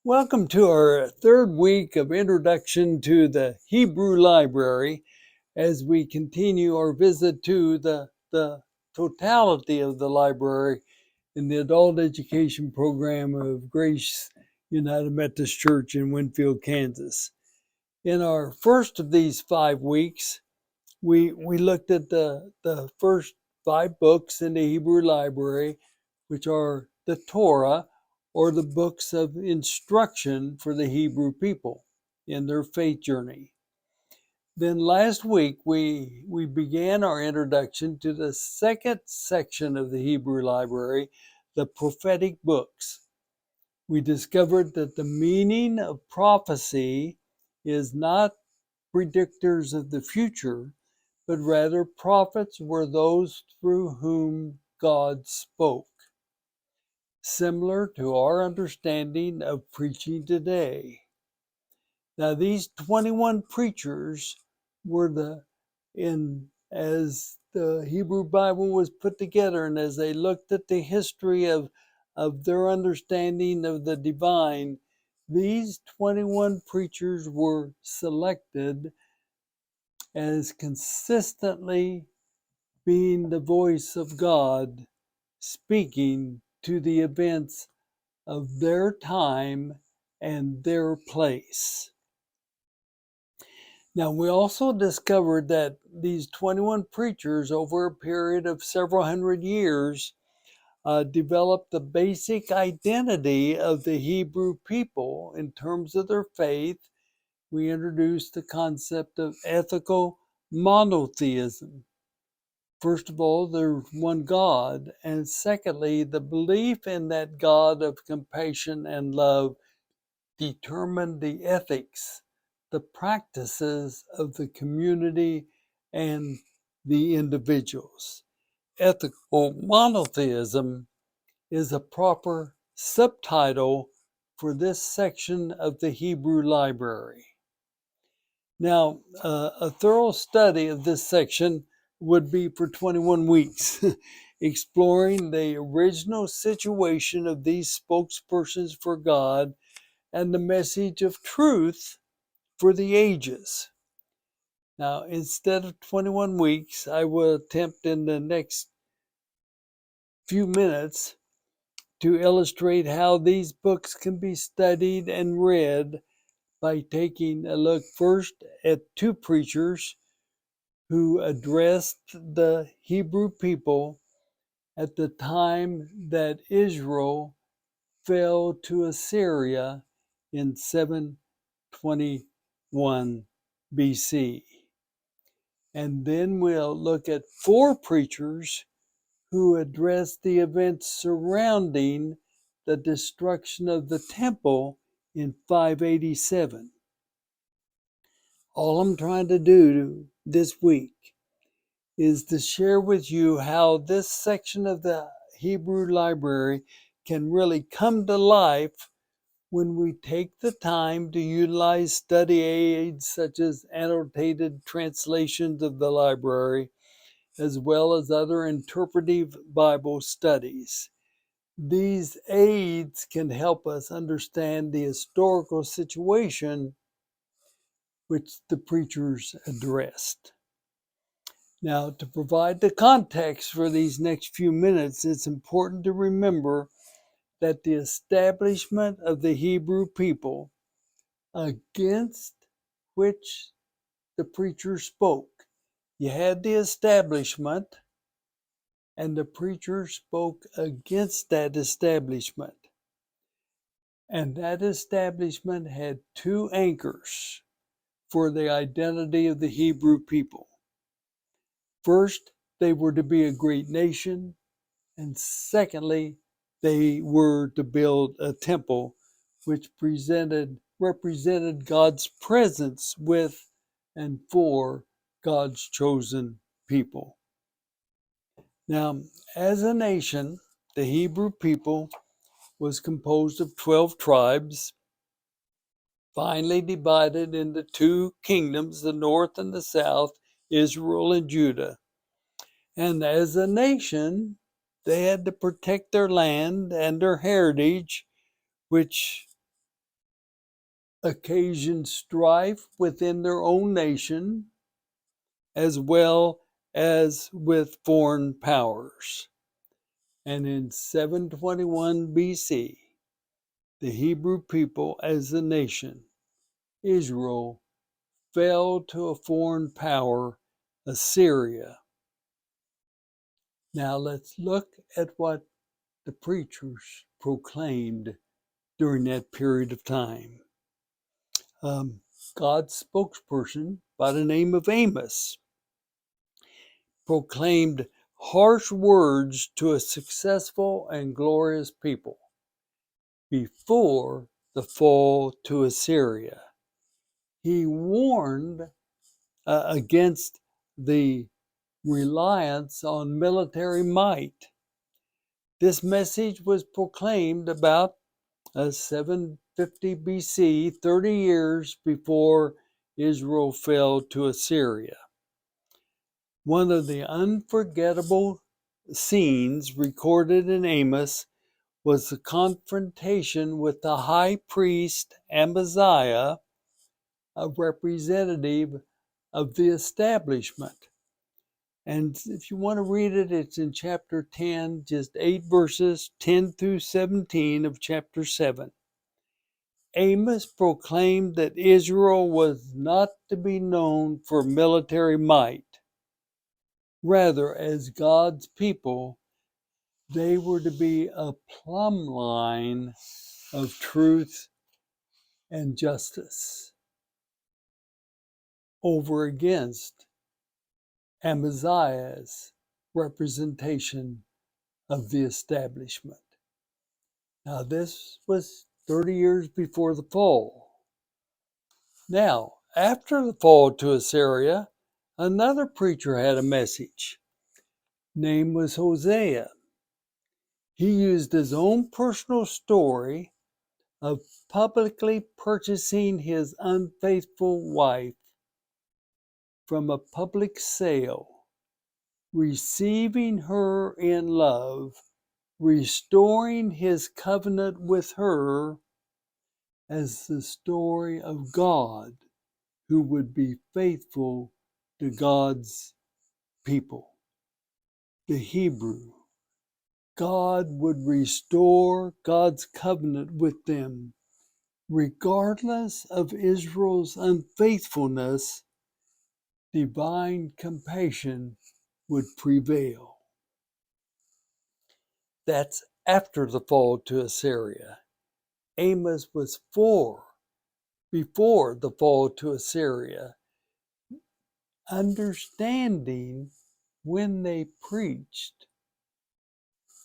Welcome to our third week of Introduction to the Hebrew Library as we continue our visit to the totality of the library in the adult education program of Grace United Methodist Church in Winfield, Kansas. In our first of these 5 weeks, we looked at the first 5 books in the Hebrew Library, which are the Torah, or the books of instruction for the Hebrew people in their faith journey. Then last week, we began our introduction to the second section of the Hebrew Library, the prophetic books. We discovered that the meaning of prophecy is not predictors of the future, but rather prophets were those through whom God spoke. Similar to our understanding of preaching today. Now, these 21 preachers were as the Hebrew Bible was put together and as they looked at the history of their understanding of the divine, these 21 preachers were selected as consistently being the voice of God speaking to the events of their time and their place. Now, we also discovered that these 21 preachers, over a period of several hundred years, developed the basic identity of the Hebrew people in terms of their faith. We introduced the concept of ethical monotheism. First of all, there's one God, and secondly, the belief in that God of compassion and love determined the ethics, the practices of the community and the individuals. Ethical monotheism is a proper subtitle for this section of the Hebrew Library. Now, a thorough study of this section would be for 21 weeks, exploring the original situation of these spokespersons for God and the message of truth for the ages. Now, instead of 21 weeks, I will attempt in the next few minutes to illustrate how these books can be studied and read by taking a look first at 2 preachers who addressed the Hebrew people at the time that Israel fell to Assyria in 721 BC. And then we'll look at 4 preachers who addressed the events surrounding the destruction of the temple in 587. All I'm trying to do this week is to share with you how this section of the Hebrew Library can really come to life when we take the time to utilize study aids such as annotated translations of the library, as well as other interpretive Bible studies. These aids can help us understand the historical situation which the preachers addressed. Now, to provide the context for these next few minutes, it's important to remember that the establishment of the Hebrew people against which the preacher spoke. You had the establishment, and the preacher spoke against that establishment. And that establishment had 2 anchors for the identity of the Hebrew people. First, they were to be a great nation, and secondly, they were to build a temple which represented God's presence with and for God's chosen people. Now, as a nation, the Hebrew people was composed of 12 tribes, finally divided into 2 kingdoms, the north and the south, Israel and Judah. And as a nation, they had to protect their land and their heritage, which occasioned strife within their own nation, as well as with foreign powers. And in 721 BC, the Hebrew people as a nation, Israel, fell to a foreign power, Assyria. Now let's look at what the preachers proclaimed during that period of time. God's spokesperson by the name of Amos proclaimed harsh words to a successful and glorious people before the fall to Assyria. He warned against the reliance on military might. This message was proclaimed about 750 BC, 30 years before Israel fell to Assyria. One of the unforgettable scenes recorded in Amos was the confrontation with the high priest Amaziah, a representative of the establishment. And if you want to read it, it's in chapter 10, just 8 verses, 10 through 17 of chapter 7. Amos proclaimed that Israel was not to be known for military might. Rather, as God's people, they were to be a plumb line of truth and justice over against Amaziah's representation of the establishment. Now, this was 30 years before the fall. Now, after the fall to Assyria, another preacher had a message. Name was Hosea. He used his own personal story of publicly purchasing his unfaithful wife from a public sale, receiving her in love, restoring his covenant with her, as the story of God who would be faithful to God's people, the Hebrew. God would restore God's covenant with them. Regardless of Israel's unfaithfulness, divine compassion would prevail. That's after the fall to Assyria. Amos was before the fall to Assyria, understanding when they preached,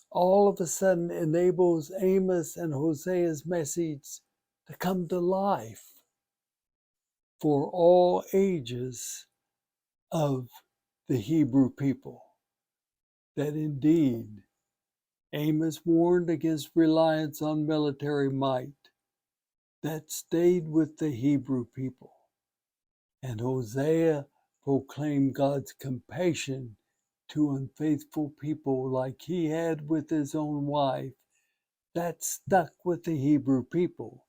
all of a sudden enables Amos and Hosea's message to come to life for all ages of the Hebrew people. That indeed, Amos warned against reliance on military might that stayed with the Hebrew people. And Hosea proclaimed God's compassion to unfaithful people like he had with his own wife. That stuck with the Hebrew people.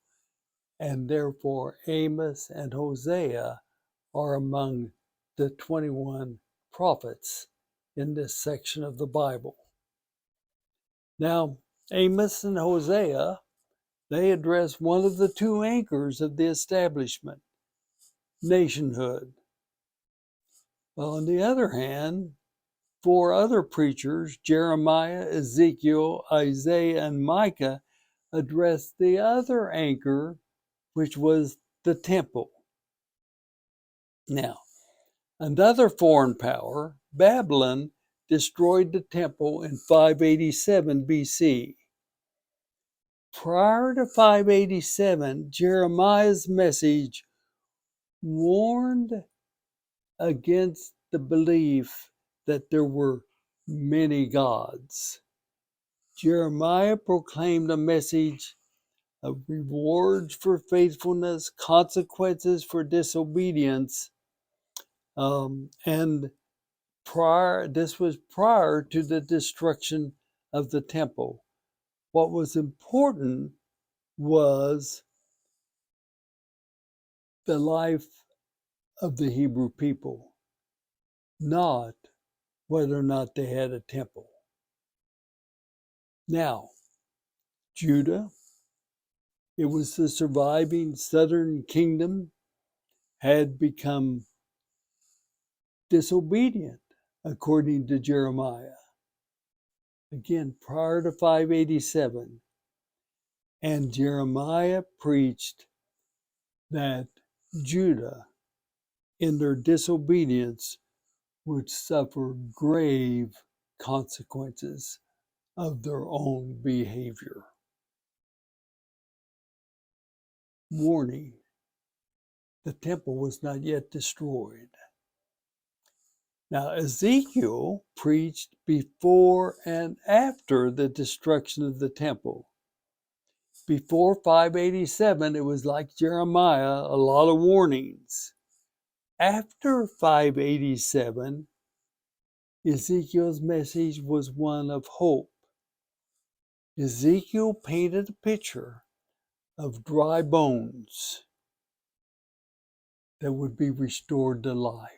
And therefore, Amos and Hosea are among the 21 prophets in this section of the Bible. Now, Amos and Hosea, they address one of the two anchors of the establishment, nationhood. Well, on the other hand, 4 other preachers, Jeremiah, Ezekiel, Isaiah, and Micah, addressed the other anchor, which was the temple. Now, another foreign power, Babylon, destroyed the temple in 587 BC. Prior to 587, Jeremiah's message warned against the belief that there were many gods. Jeremiah proclaimed a message of rewards for faithfulness, consequences for disobedience, and this was prior to the destruction of the temple. What was important was the life of the Hebrew people, not whether or not they had a temple. Now, Judah, it was the surviving southern kingdom, had become disobedient, according to Jeremiah. Again, prior to 587. And Jeremiah preached that Judah, in their disobedience, would suffer grave consequences of their own behavior. Warning, the temple was not yet destroyed. Now, Ezekiel preached before and after the destruction of the temple. Before 587, it was like Jeremiah, a lot of warnings. After 587, Ezekiel's message was one of hope. Ezekiel painted a picture of dry bones that would be restored to life.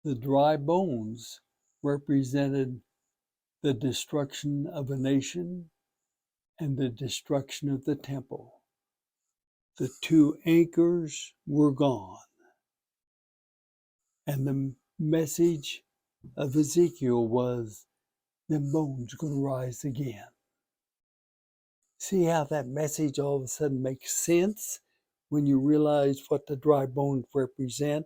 The dry bones represented the destruction of a nation and the destruction of the temple. The two anchors were gone. And the message of Ezekiel was, them bones going to rise again. See how that message all of a sudden makes sense when you realize what the dry bones represent?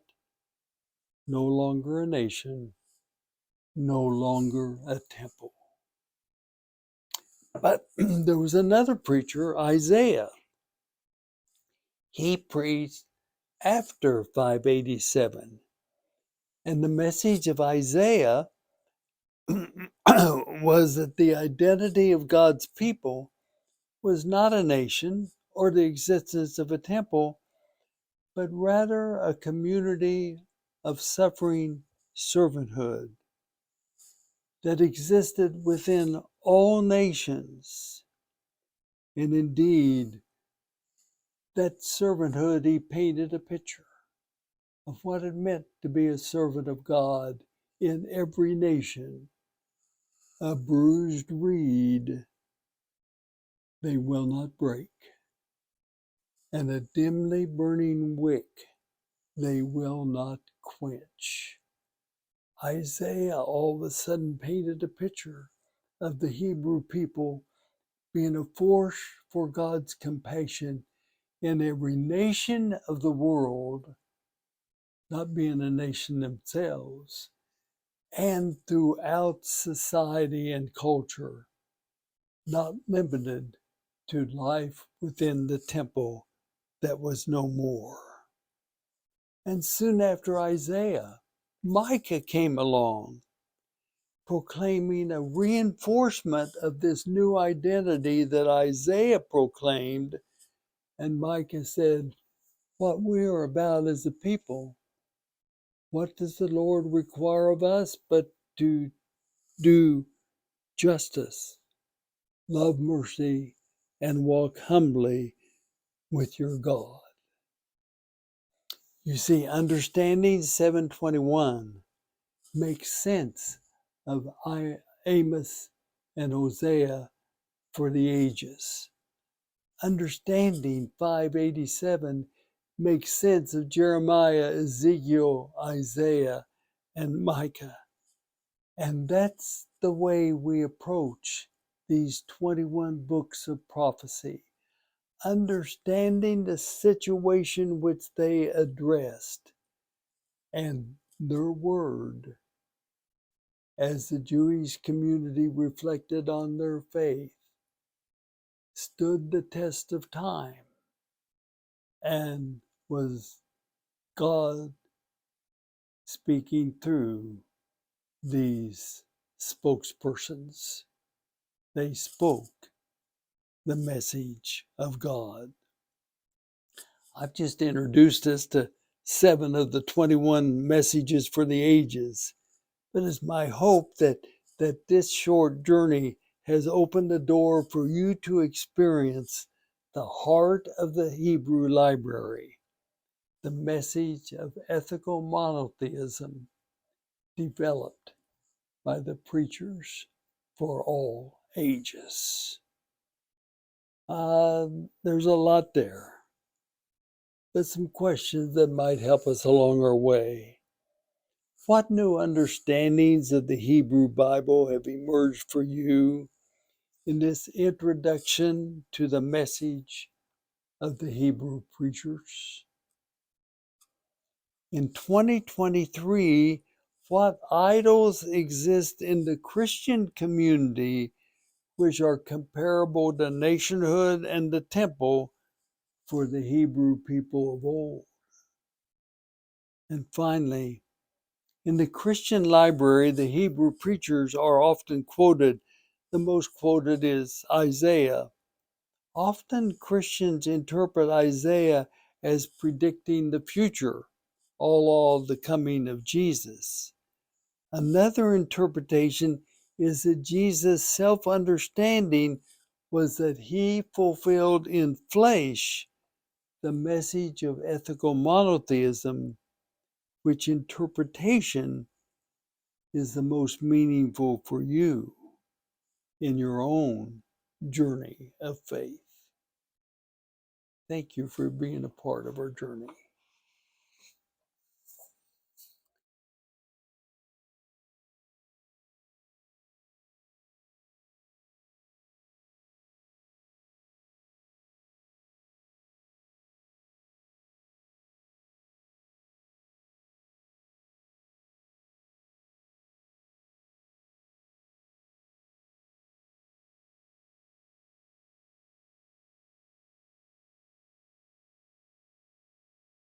No longer a nation, no longer a temple. But there was another preacher, Isaiah. He preached after 587. And the message of Isaiah was that the identity of God's people was not a nation or the existence of a temple, but rather a community of suffering servanthood that existed within all nations. And indeed, that servanthood, he painted a picture of what it meant to be a servant of God in every nation. A bruised reed they will not break, and a dimly burning wick they will not quench. Isaiah all of a sudden painted a picture of the Hebrew people being a force for God's compassion in every nation of the world, not being a nation themselves, and throughout society and culture, not limited to life within the temple that was no more. And soon after Isaiah, Micah came along, proclaiming a reinforcement of this new identity that Isaiah proclaimed. And Micah said, what we are about as a people, what does the Lord require of us but to do justice, love mercy, and walk humbly with your God? You see, understanding 721 makes sense of Amos and Hosea for the ages. Understanding 587 makes sense of Jeremiah, Ezekiel, Isaiah, and Micah. And that's the way we approach these 21 books of prophecy, understanding the situation which they addressed and their word, as the Jewish community reflected on their faith, stood the test of time and was God speaking through these spokespersons. They spoke the message of God. I've just introduced us to 7 of the 21 messages for the ages, but it's my hope that this short journey has opened the door for you to experience the heart of the Hebrew library, the message of ethical monotheism developed by the preachers for all ages. There's a lot there, but some questions that might help us along our way. What new understandings of the Hebrew Bible have emerged for you in this introduction to the message of the Hebrew preachers? In 2023, what idols exist in the Christian community which are comparable to nationhood and the temple for the Hebrew people of old? And finally, in the Christian library, the Hebrew preachers are often quoted. The most quoted is Isaiah. Often Christians interpret Isaiah as predicting the future, all the coming of Jesus. Another interpretation is that Jesus' self-understanding was that he fulfilled in flesh the message of ethical monotheism, which interpretation is the most meaningful for you in your own journey of faith. Thank you for being a part of our journey.